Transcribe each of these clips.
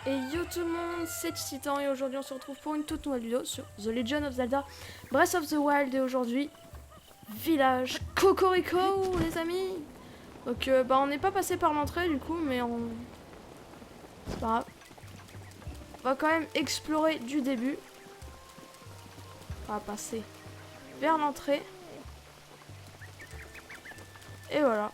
Et yo tout le monde, c'est Titan et aujourd'hui on se retrouve pour une toute nouvelle vidéo sur The Legend of Zelda Breath of the Wild et aujourd'hui, village Cocorico les amis. Donc on n'est pas passé par l'entrée du coup mais c'est pas grave. On va quand même explorer du début. On va passer vers l'entrée. Et voilà.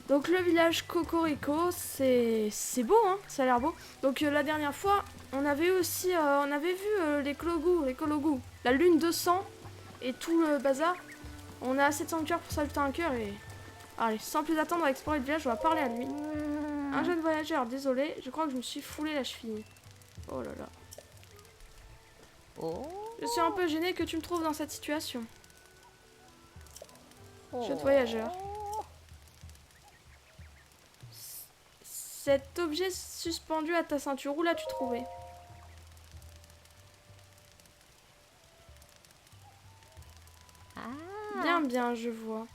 Donc le village Cocorico, c'est beau, hein, ça a l'air beau. Donc la dernière fois, on avait aussi, on avait vu les Kologu, la lune de sang et tout le bazar. On a assez de sanctuaires pour s'ajouter un cœur et... Allez, sans plus attendre, on va explorer le village, on va parler à lui. Un jeune voyageur, désolé, je crois que je me suis foulé la cheville. Oh là là. Je suis un peu gênée que tu me trouves dans cette situation. Jeune voyageur. Cet objet suspendu à ta ceinture, où l'as-tu trouvé? Bien, bien, je vois.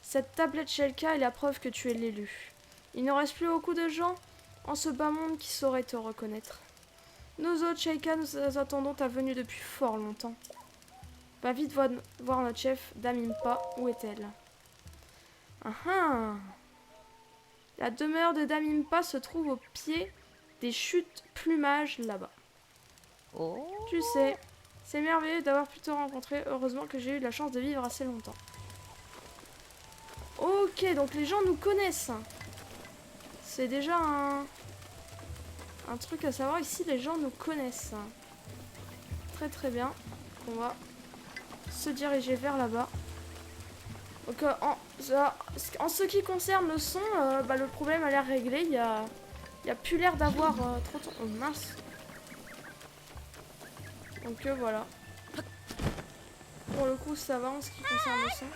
Cette tablette Shelka est la preuve que tu es l'élu. Il ne reste plus beaucoup de gens en ce bas monde qui sauraient te reconnaître. Nous autres, Shelka, nous attendons ta venue depuis fort longtemps. Va vite voir notre chef, Damimpa. Où est-elle? Ah ah! La demeure de Damimpa se trouve au pied des chutes plumage là-bas. Tu sais, c'est merveilleux d'avoir pu te rencontrer. Heureusement que j'ai eu la chance de vivre assez longtemps. Ok, donc les gens nous connaissent. C'est déjà un truc à savoir. Ici, les gens nous connaissent. Très très bien. On va se diriger vers là-bas. Donc en ce qui concerne le son, le problème a l'air réglé. Il y a plus l'air d'avoir trop de... Oh mince. Donc voilà. Pour le coup, ça va en ce qui concerne le son.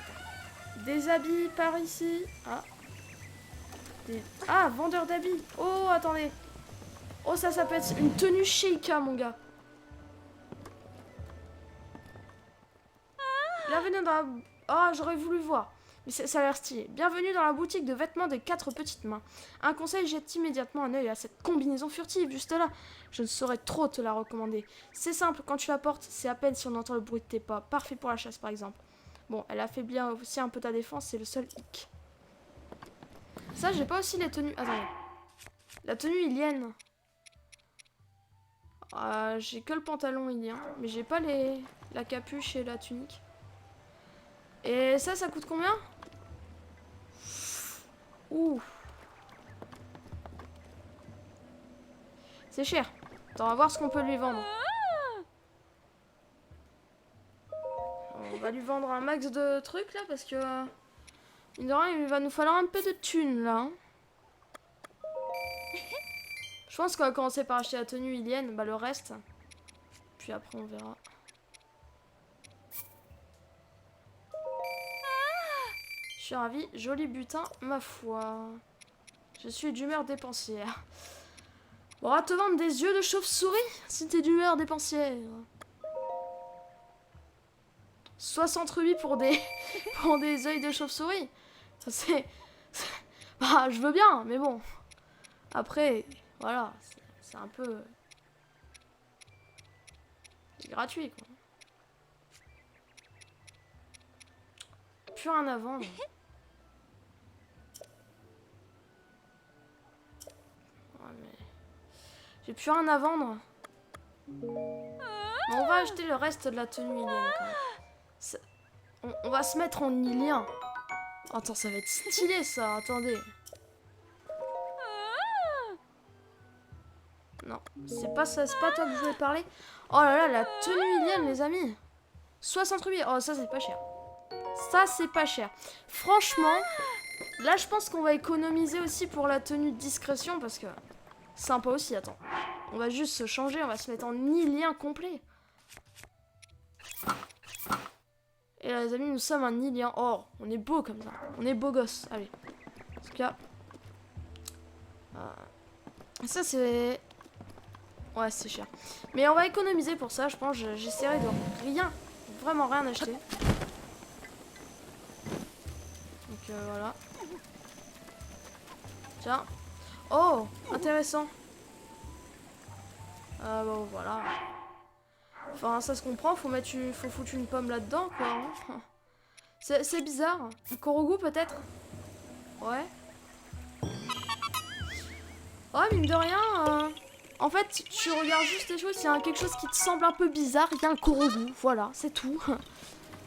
Des habits par ici. Ah. Ah, vendeur d'habits. Oh, attendez. Oh, ça peut être une tenue Sheikah, mon gars. Bienvenue dans la... Oh, j'aurais voulu voir. Mais ça a l'air stylé. Bienvenue dans la boutique de vêtements des 4 petites mains. Un conseil, jette immédiatement un œil à cette combinaison furtive, juste là. Je ne saurais trop te la recommander. C'est simple, quand tu la portes, c'est à peine si on entend le bruit de tes pas. Parfait pour la chasse, par exemple. Bon, elle affaiblit aussi un peu ta défense, c'est le seul hic. Ça, j'ai pas aussi les tenues... Attendez. La tenue ilienne. J'ai que le pantalon ilien, mais j'ai pas la capuche et la tunique. Et ça coûte combien? Ouh. C'est cher. Attends, on va voir ce qu'on peut lui vendre. On va lui vendre un max de trucs là parce que... mine de rien, il va nous falloir un peu de thunes là. Je pense qu'on va commencer par acheter la tenue ilienne, le reste. Puis après on verra. Je suis ravie, joli butin, ma foi. Je suis d'humeur dépensière. On va te vendre des yeux de chauve-souris si t'es d'humeur dépensière. 60 rubis pour des pour des œils de chauve-souris. Ça c'est... Bah je veux bien, mais bon. Après, voilà, c'est un peu... C'est gratuit quoi. Plus rien à vendre. Ouais, mais... J'ai plus rien à vendre. Bon, on va acheter le reste de la tenue ilienne quand même. On va se mettre en ilien. Attends, ça va être stylé ça, attendez. Non, c'est pas ça, c'est pas toi que je voulais parler. Oh là là, la tenue ilienne les amis. 60 rubis, oh ça c'est pas cher. Ça c'est pas cher. Franchement, là je pense qu'on va économiser aussi pour la tenue de discrétion parce que... Sympa aussi, attends. On va juste se changer, on va se mettre en ilien complet. Et là les amis, nous sommes un ilien. Oh, on est beau comme ça. On est beau gosse. Allez. En tout cas. Ça c'est... Ouais, c'est cher. Mais on va économiser pour ça, je pense. J'essaierai de vraiment rien acheter. Donc voilà. Tiens. Oh, intéressant. Bon, voilà. Enfin, ça se comprend, faut foutre une pomme là-dedans, quoi. Hein. C'est bizarre. Korogu, peut-être? Ouais. Ouais, mine de rien, en fait, tu regardes juste les choses, il y a quelque chose qui te semble un peu bizarre, il y a un Korogu, voilà, c'est tout.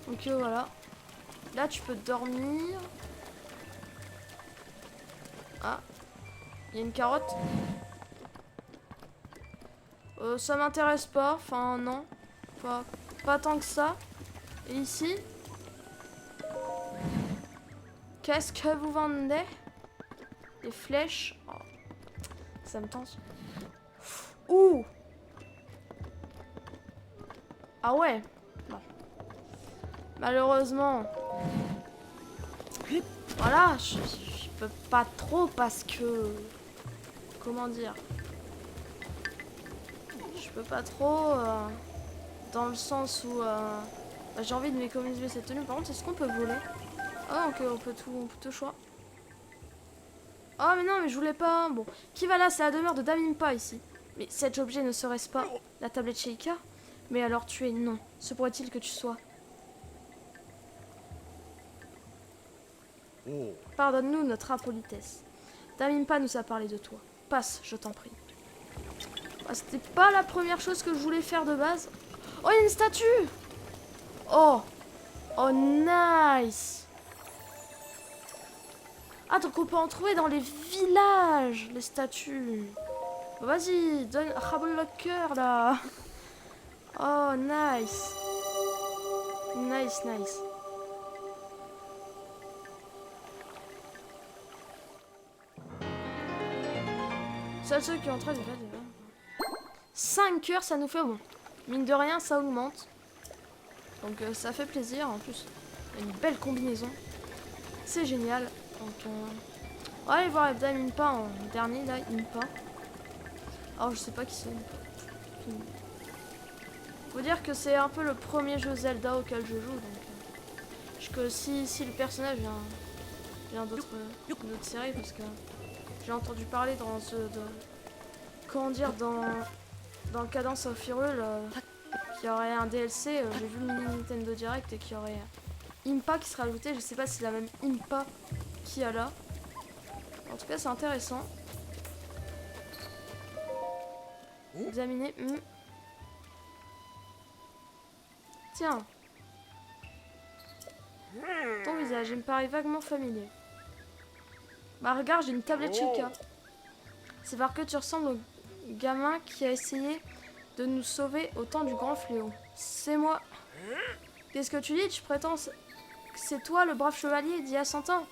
Donc voilà. Là, tu peux dormir. Ah, il y a une carotte. Ça m'intéresse pas, enfin non. Pas tant que ça. Et ici? Qu'est-ce que vous vendez? Des flèches. Oh, ça me tente. Ouh! Ah ouais. Bon. Malheureusement. Voilà, je peux pas trop parce que... Comment dire? Je peux pas trop dans le sens où bah, j'ai envie de m'économiser cette tenue. Par contre, est-ce qu'on peut voler? Ah ok, on peut tout choix. Oh mais non, mais je voulais pas. Bon, qui va là? C'est la demeure de Damimpa ici. Mais cet objet ne serait-ce pas la tablette Sheikah? Mais alors tu es non. Se pourrait-il que tu sois? Pardonne-nous notre impolitesse. Damimpa nous a parlé de toi. Passe, je t'en prie. Ah, c'était pas la première chose que je voulais faire de base. Oh, il y a une statue! Oh! Oh, nice! Ah, donc on peut en trouver dans les villages, les statues. Vas-y, donne le cœur là. Oh, nice. Nice, nice. Seuls ceux qui ont entré déjà. 5 heures, ça nous fait bon. Mine de rien, ça augmente. Donc ça fait plaisir. En plus, il y a une belle combinaison. C'est génial. Donc on va aller voir Impa en dernier là, Impa. Alors je sais pas qui c'est. Faut dire que c'est un peu le premier jeu Zelda auquel je joue, donc que si le personnage vient d'autres séries, parce que j'ai entendu parler dans comment dire, dans Cadence of Hyrule qu'il y aurait un DLC. J'ai vu le mini Nintendo Direct et qu'il y aurait Impa qui sera ajouté. Je sais pas si c'est la même Impa qu'il y a là. En tout cas, c'est intéressant. Examiner. Tiens. Ton visage, il me paraît vaguement familier. Bah regarde, j'ai une tablette Sheikah. C'est parce que tu ressembles au gamin qui a essayé de nous sauver au temps du grand fléau. C'est moi. Qu'est-ce que tu dis? Tu prétends que c'est toi le brave chevalier d'il y a 100 ans?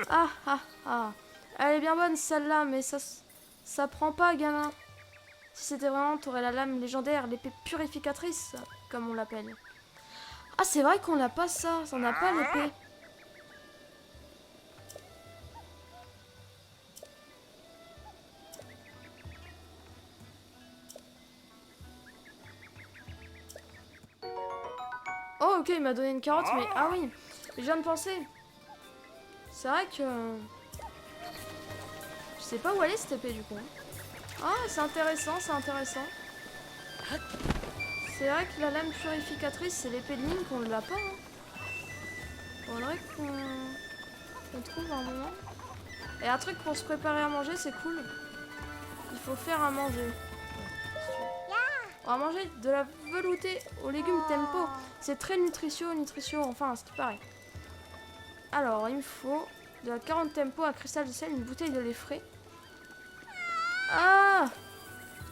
Ah ah ah. Elle est bien bonne celle-là, mais ça prend pas, gamin. Si c'était vraiment, t'aurais la lame légendaire, l'épée purificatrice, comme on l'appelle. Ah, c'est vrai qu'on n'a pas ça. On n'a pas l'épée. Oh, ok, il m'a donné une carotte, mais... Ah oui, mais je viens de penser. C'est vrai que... Je sais pas où aller cette épée, du coup. Ah, c'est intéressant, c'est intéressant. C'est vrai que la lame purificatrice, c'est l'épée de Link, on ne l'a pas. Hein. Faudrait qu'on trouve un moment. Et un truc pour se préparer à manger, c'est cool. Il faut faire à manger. On va manger de la veloutée aux légumes tempo. C'est très nutritieux, enfin, c'est pareil. Alors, il me faut de la 40 tempo, un cristal de sel, une bouteille de lait frais. Ah!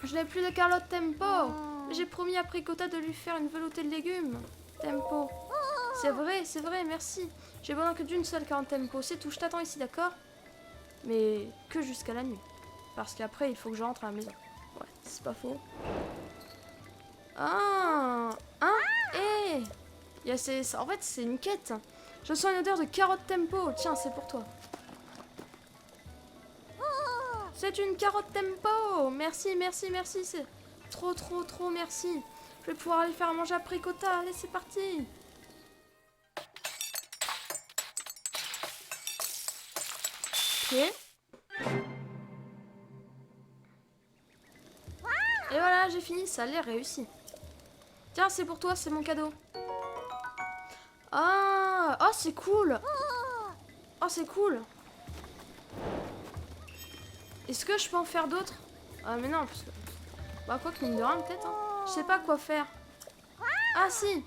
Je n'ai plus de Carlotte tempo. J'ai promis à Pricota de lui faire une veloutée de légumes tempo. C'est vrai, merci. J'ai besoin que d'une seule 40 tempo. C'est tout, je t'attends ici, d'accord? Mais que jusqu'à la nuit. Parce qu'après, il faut que je rentre à la maison. Ouais, c'est pas faux. Ah! Hein? Eh! En fait, c'est une quête. Je sens une odeur de carotte tempo. Tiens, c'est pour toi. C'est une carotte tempo. Merci, merci, merci. C'est trop, merci. Je vais pouvoir aller faire à manger à Pricota. Allez, c'est parti. Ok. Et voilà, Voilà, j'ai fini, ça a l'air réussi. Tiens, c'est pour toi, c'est mon cadeau. Ah, oh, c'est cool. Oh, c'est cool. Est-ce que je peux en faire d'autres? Ah, mais non, parce que... Bah, quoi que mine de rien, peut-être, hein. Je sais pas quoi faire. Ah, si.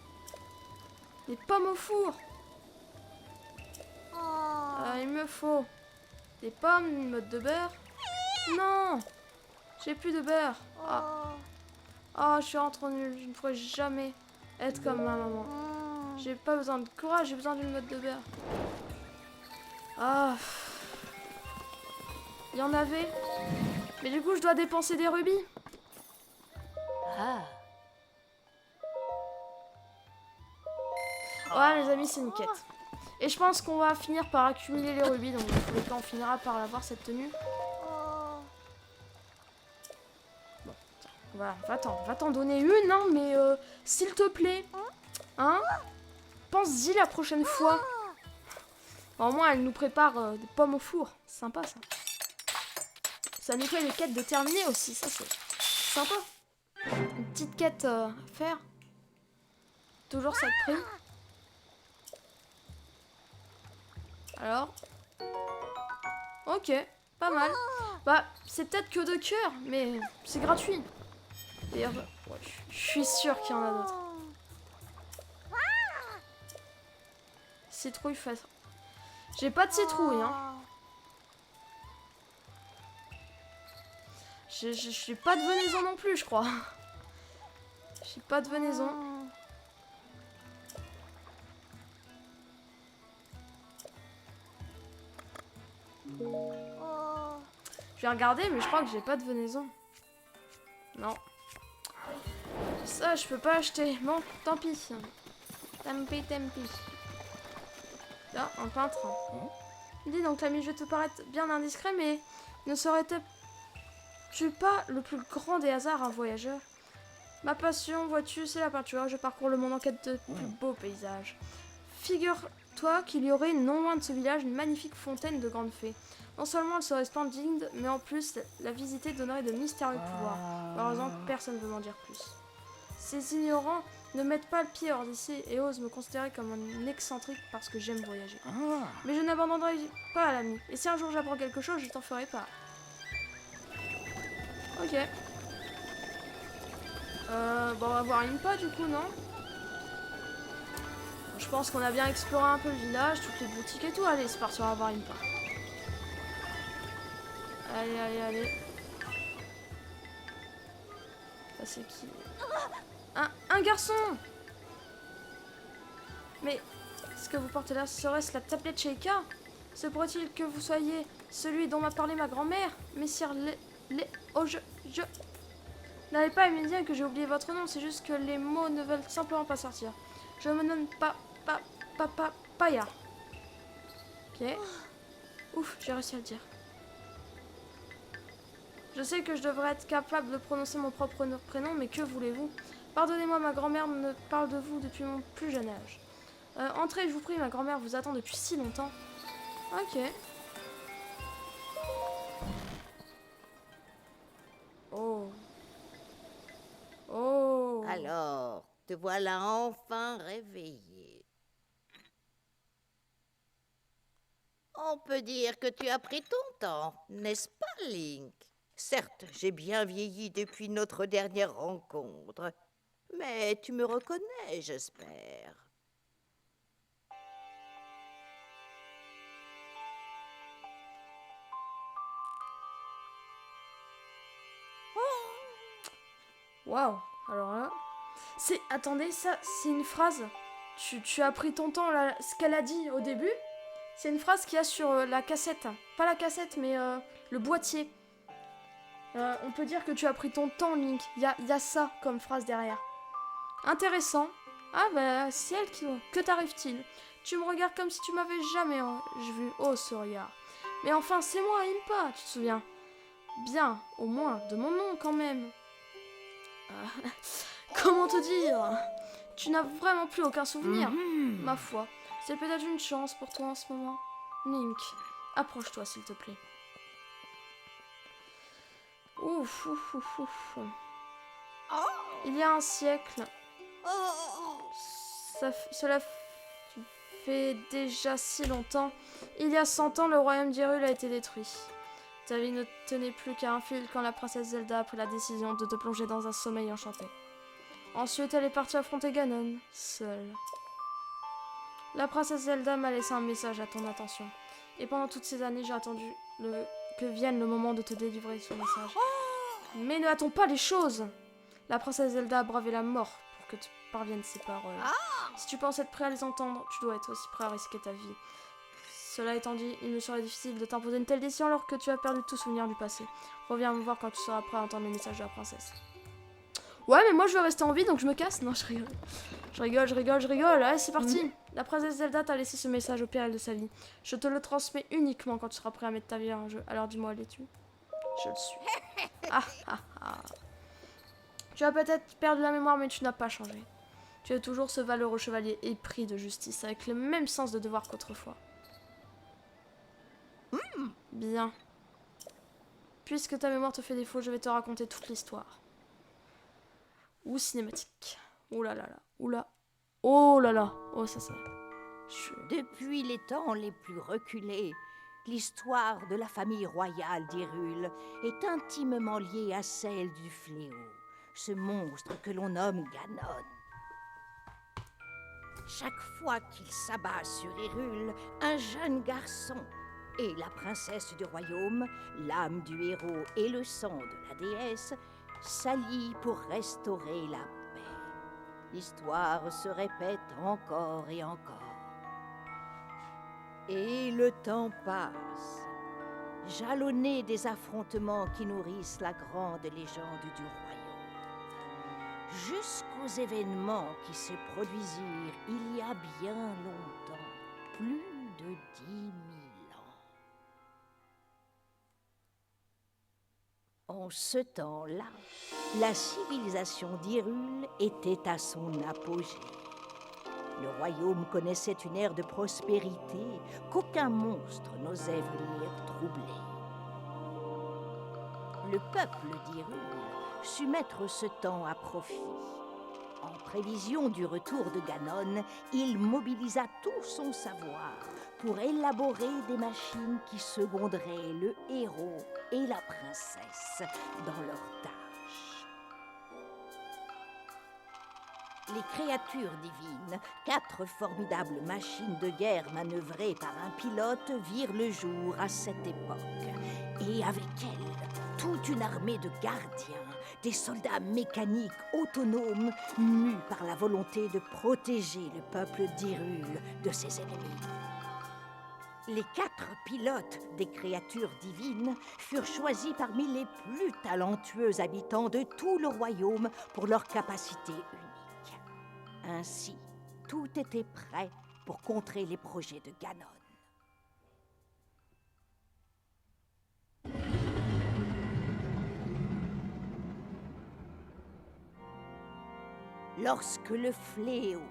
Des pommes au four. Il me faut des pommes, une mode de beurre. Non, j'ai plus de beurre. Ah, je suis rentrée trop nulle. Je ne pourrai jamais être comme ma maman. J'ai pas besoin de courage, j'ai besoin d'une mode de beurre. Ah, il y en avait. Mais du coup, je dois dépenser des rubis. Ouais, les amis, c'est une quête. Et je pense qu'on va finir par accumuler les rubis. Donc, dans tous les cas, on finira par l'avoir, cette tenue. Bon, tiens, voilà, va t'en donner une, hein, mais s'il te plaît. Hein? Pense-y la prochaine fois. Au moins, elle nous prépare des pommes au four. C'est sympa, ça. Ça nous fait les quêtes de terminer aussi. Ça, c'est sympa. Une petite quête à faire. Toujours ça de prix. Alors. Ok, pas mal. Bah, c'est peut-être que de cœur, mais c'est gratuit. D'ailleurs, ouais, je suis sûre qu'il y en a d'autres. Citrouille face. J'ai pas de citrouille, hein. Je suis pas de venaison non plus, je crois. J'ai pas de venaison. Je vais regarder, mais je crois que j'ai pas de venaison. Non. Ça, je peux pas acheter. Bon, tant pis. Tant pis, tant pis. Là, un peintre. Dis donc, l'ami, je vais te paraître bien indiscret, mais ne serais-tu pas le plus grand des hasards, un voyageur? Ma passion, vois-tu, c'est la peinture. Je parcours le monde en quête de plus beaux paysages. Figure-toi qu'il y aurait non loin de ce village une magnifique fontaine de grandes fées. Non seulement elle serait splendide, mais en plus, la visiter donnerait de mystérieux pouvoirs. Malheureusement, personne ne veut m'en dire plus. Ces ignorants ne mettent pas le pied hors d'ici et osent me considérer comme un excentrique parce que j'aime voyager. Mais je n'abandonnerai pas l'ami. Et si un jour j'apprends quelque chose, je t'en ferai pas. Ok. Bon, on va voir Impa du coup, non? Je pense qu'on a bien exploré un peu le village, toutes les boutiques et tout. Allez, c'est parti, on va voir Impa. Allez, allez, allez. Ça, c'est qui? Un garçon! Mais ce que vous portez là, serait-ce la tablette Sheikah? Se pourrait-il que vous soyez celui dont m'a parlé ma grand-mère? Messire Oh, je... N'allez pas à me dire que j'ai oublié votre nom, c'est juste que les mots ne veulent simplement pas sortir. Je me nomme Paya. Ok. Ouf, j'ai réussi à le dire. Je sais que je devrais être capable de prononcer mon propre prénom, mais que voulez-vous? Pardonnez-moi, ma grand-mère me parle de vous depuis mon plus jeune âge. Entrez, je vous prie, ma grand-mère vous attend depuis si longtemps. Ok. Oh. Oh. Alors, te voilà enfin réveillé. On peut dire que tu as pris ton temps, n'est-ce pas, Link? Certes, j'ai bien vieilli depuis notre dernière rencontre, mais tu me reconnais, j'espère. Waouh. Alors là... Attendez, ça, c'est une phrase. Tu as pris ton temps, là, ce qu'elle a dit au début. C'est une phrase qu'il y a sur la cassette. Pas la cassette, mais le boîtier. On peut dire que tu as pris ton temps, Link. Il y a ça comme phrase derrière. Intéressant. Ah bah, c'est elle qui... Que t'arrive-t-il? Tu me regardes comme si tu m'avais jamais vu. Oh, ce regard. Mais enfin, c'est moi, Impa, tu te souviens? Bien, au moins, de mon nom, quand même. Comment te dire? Tu n'as vraiment plus aucun souvenir. Ma foi, c'est peut-être une chance pour toi en ce moment. Link, approche-toi, s'il te plaît. Ouf, ouf, ouf, ouf. Il y a un siècle, Oh, cela fait déjà si longtemps. Il y a 100 ans, le royaume d'Hyrule a été détruit. Ta vie ne tenait plus qu'à un fil quand la princesse Zelda a pris la décision de te plonger dans un sommeil enchanté. Ensuite, elle est partie affronter Ganon, seule. La princesse Zelda m'a laissé un message à ton attention. Et pendant toutes ces années, j'ai attendu que vienne le moment de te délivrer son message. Mais ne hâtons pas les choses. La princesse Zelda a bravé la mort pour que tu parviennes ces paroles. Si tu penses être prêt à les entendre, tu dois être aussi prêt à risquer ta vie. Cela étant dit, il me serait difficile de t'imposer une telle décision alors que tu as perdu tout souvenir du passé. Reviens me voir quand tu seras prêt à entendre le message de la princesse. Ouais, mais moi je veux rester en vie donc je me casse. Non, je rigole. Je rigole. Allez, c'est parti. La princesse Zelda t'a laissé ce message au péril de sa vie. Je te le transmets uniquement quand tu seras prêt à mettre ta vie en jeu. Alors dis-moi, l'es-tu? Je le suis. Ah ah ah. Tu as peut-être perdu la mémoire, mais tu n'as pas changé. Tu es toujours ce valeureux chevalier épris de justice, avec le même sens de devoir qu'autrefois. Bien. Puisque ta mémoire te fait défaut, je vais te raconter toute l'histoire. Ou cinématique. Ouh là là là. Oula. Oh là là. Oh ça. depuis les temps les plus reculés, l'histoire de la famille royale d'Hyrule est intimement liée à celle du fléau, ce monstre que l'on nomme Ganon. Chaque fois qu'il s'abat sur Hyrule, un jeune garçon et la princesse du royaume, l'âme du héros et le sang de la déesse, s'allient pour restaurer la paix. L'histoire se répète encore et encore. Et le temps passe, jalonné des affrontements qui nourrissent la grande légende du royaume, jusqu'aux événements qui se produisirent il y a bien longtemps, plus de 10 000 ans. En ce temps-là, la civilisation d'Hyrule était à son apogée. Le royaume connaissait une ère de prospérité qu'aucun monstre n'osait venir troubler. Le peuple d'Hyrule sut mettre ce temps à profit. En prévision du retour de Ganon, il mobilisa tout son savoir pour élaborer des machines qui seconderaient le héros et la princesse dans leurs tâches. Les créatures divines, 4 formidables machines de guerre manœuvrées par un pilote, virent le jour à cette époque. Et avec elles, toute une armée de gardiens, des soldats mécaniques autonomes, mus par la volonté de protéger le peuple d'Hyrule de ses ennemis. Les 4 pilotes des créatures divines furent choisis parmi les plus talentueux habitants de tout le royaume pour leur capacité unique. Ainsi, tout était prêt pour contrer les projets de Ganon. Lorsque le fléau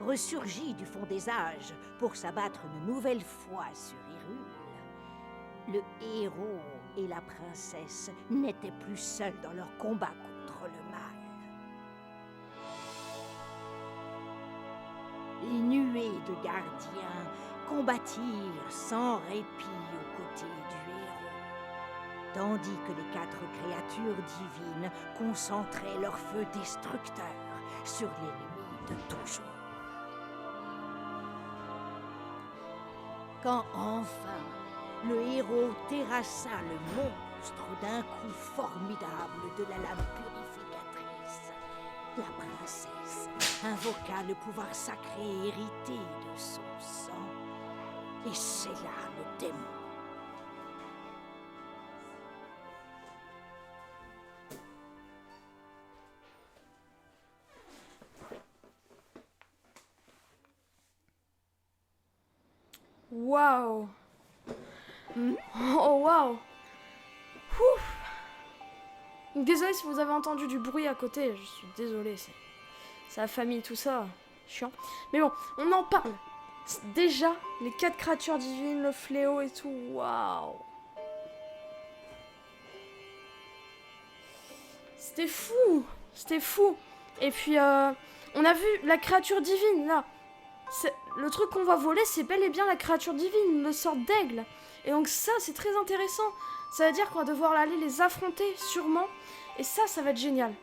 ressurgit du fond des âges pour s'abattre une nouvelle fois sur Hyrule, le héros et la princesse n'étaient plus seuls dans leur combat contre le mal. Les nuées de gardiens combattirent sans répit aux côtés du héros, tandis que les 4 créatures divines concentraient leur feu destructeur sur l'ennemi de toujours. Quand enfin le héros terrassa le monstre d'un coup formidable de la lame purificatrice, la princesse invoqua le pouvoir sacré hérité de son sang et scella le démon. Waouh. Oh waouh. Désolée si vous avez entendu du bruit à côté, je suis désolée, c'est la famille, tout ça, chiant. Mais bon, on en parle. Déjà, les 4 créatures divines, le fléau et tout, waouh. C'était fou. C'était fou. Et puis, on a vu la créature divine, là. Le truc qu'on va voler, c'est bel et bien la créature divine, une sorte d'aigle. Et donc ça, c'est très intéressant. Ça veut dire qu'on va devoir aller les affronter, sûrement. Et ça va être génial.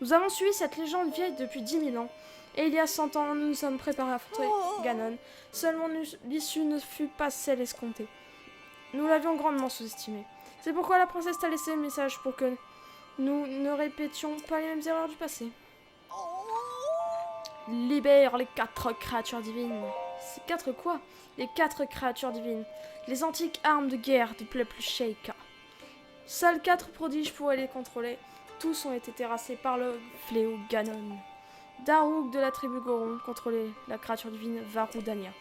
Nous avons suivi cette légende vieille depuis 10 000 ans. Et il y a 100 ans, nous nous sommes préparés à affronter Ganon. Seulement, l'issue ne fut pas celle escomptée. Nous l'avions grandement sous-estimée. C'est pourquoi la princesse t'a laissé le message pour que nous ne répétions pas les mêmes erreurs du passé. Libère les 4 créatures divines. C'est 4 quoi? Les 4 créatures divines. Les antiques armes de guerre du peuple Sheikah. Seuls 4 prodiges pourraient les contrôler. Tous ont été terrassés par le fléau Ganon. Daruk de la tribu Goron contrôlait la créature divine Varudania.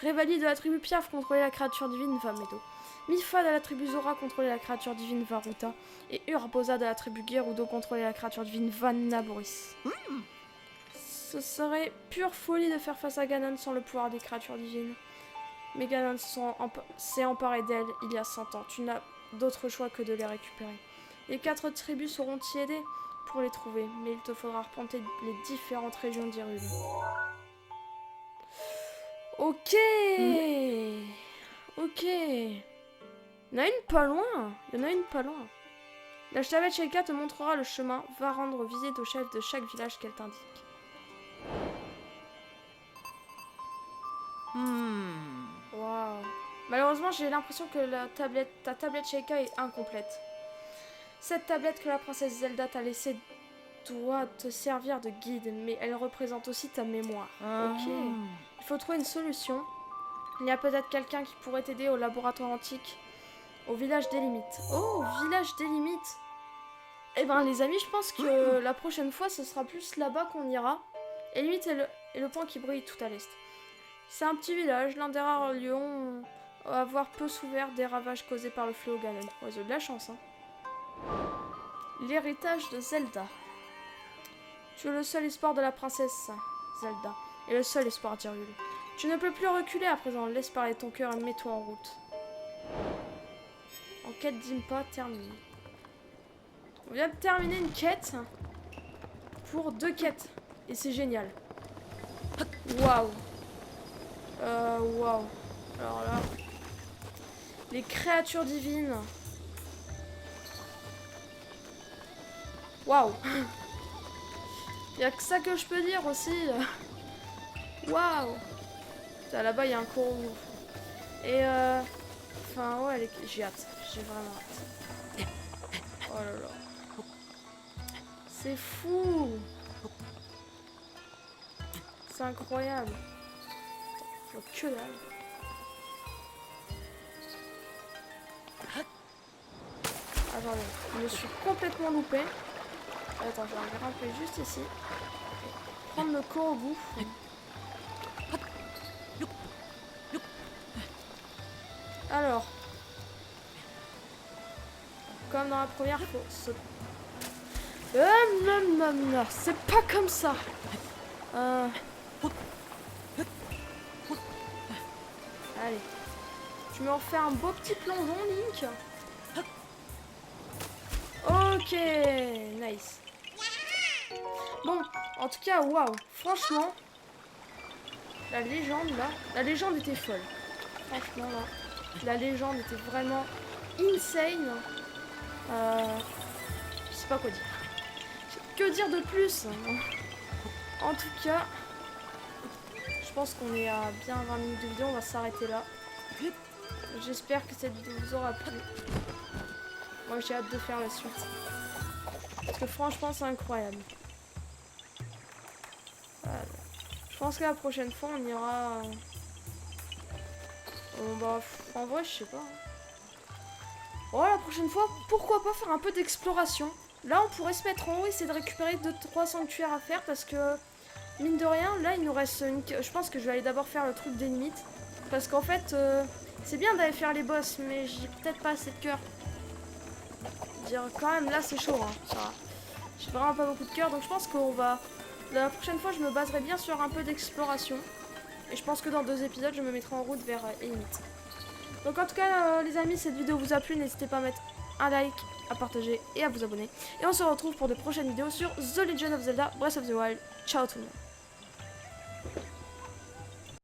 Revali de la tribu Piaf contrôlait la créature divine Vamedo. Mifa de la tribu Zora contrôlait la créature divine Varuta. Et Urbosa de la tribu Gerudo contrôlait la créature divine Vannaboris. Ce serait pure folie de faire face à Ganon sans le pouvoir des créatures divines. Mais Ganon s'est emparé d'elle il y a 100 ans. Tu n'as d'autre choix que de les récupérer. Les 4 tribus sauront t'y aider pour les trouver, mais il te faudra arpenter les différentes régions d'Hyrule. Ok. Ok. Il y en a une pas loin. La tablette Sheikah te montrera le chemin. Va rendre visite au chef de chaque village qu'elle t'indique. Waouh. Malheureusement, j'ai l'impression que ta tablette Sheikah est incomplète. Cette tablette que la princesse Zelda t'a laissée doit te servir de guide, mais elle représente aussi ta mémoire. Ok. Il faut trouver une solution. Il y a peut-être quelqu'un qui pourrait t'aider au laboratoire antique, au village des limites. Oh, village des limites. Eh ben, les amis, je pense que la prochaine fois, ce sera plus là-bas qu'on ira. Et limite est le point qui brille tout à l'est. C'est un petit village, l'un des rares lieux à avoir peu souffert des ravages causés par le fléau Ganon. Ouais, ils ont de la chance, hein. L'héritage de Zelda. Tu es le seul espoir de la princesse Zelda, et le seul espoir d'Hyrule. Tu ne peux plus reculer à présent, laisse parler ton cœur et mets-toi en route. Enquête d'Impa terminée. On vient de terminer une quête pour 2 quêtes, et c'est génial. Waouh. Waouh. Alors là, les créatures divines. Waouh. Il n'y a que ça que je peux dire aussi. Waouh. Là-bas, il y a un Korogu. Et enfin, ouais, j'ai hâte. J'ai vraiment hâte. Oh là là. C'est fou. C'est incroyable. Je vois que dalle. Attendez, je me suis complètement loupé. Attends, je vais grimper juste ici. Prendre le Korogu. Alors. Comme dans la première fois. Non, c'est pas comme ça. Allez. Tu me refais un beau petit plongeon, Link. Ok, nice. Bon, en tout cas, waouh. Franchement, la légende là, la légende était folle. Franchement là, la légende était vraiment insane. Je sais pas quoi dire. Que dire de plus? En tout cas, je pense qu'on est à bien 20 minutes de vidéo. On va s'arrêter là. J'espère que cette vidéo vous aura plu. Moi, j'ai hâte de faire la suite. Parce que franchement, c'est incroyable. Voilà. Je pense que la prochaine fois, on ira... bah, en vrai, je sais pas. Oh, la prochaine fois, pourquoi pas faire un peu d'exploration. Là, on pourrait se mettre en haut et essayer de récupérer 2-3 sanctuaires à faire. Parce que, mine de rien, là, il nous reste une... Je pense que je vais aller d'abord faire le truc des limites. Parce qu'en fait, c'est bien d'aller faire les boss, mais j'ai peut-être pas assez de cœur. Dire quand même, là, c'est chaud, hein. Ça va. J'ai vraiment pas beaucoup de cœur, donc je pense qu'on va... La prochaine fois, je me baserai bien sur un peu d'exploration. Et je pense que dans 2 épisodes, je me mettrai en route vers les limites. Donc en tout cas, les amis, cette vidéo vous a plu. N'hésitez pas à mettre un like, à partager et à vous abonner. Et on se retrouve pour de prochaines vidéos sur The Legend of Zelda Breath of the Wild. Ciao tout le monde.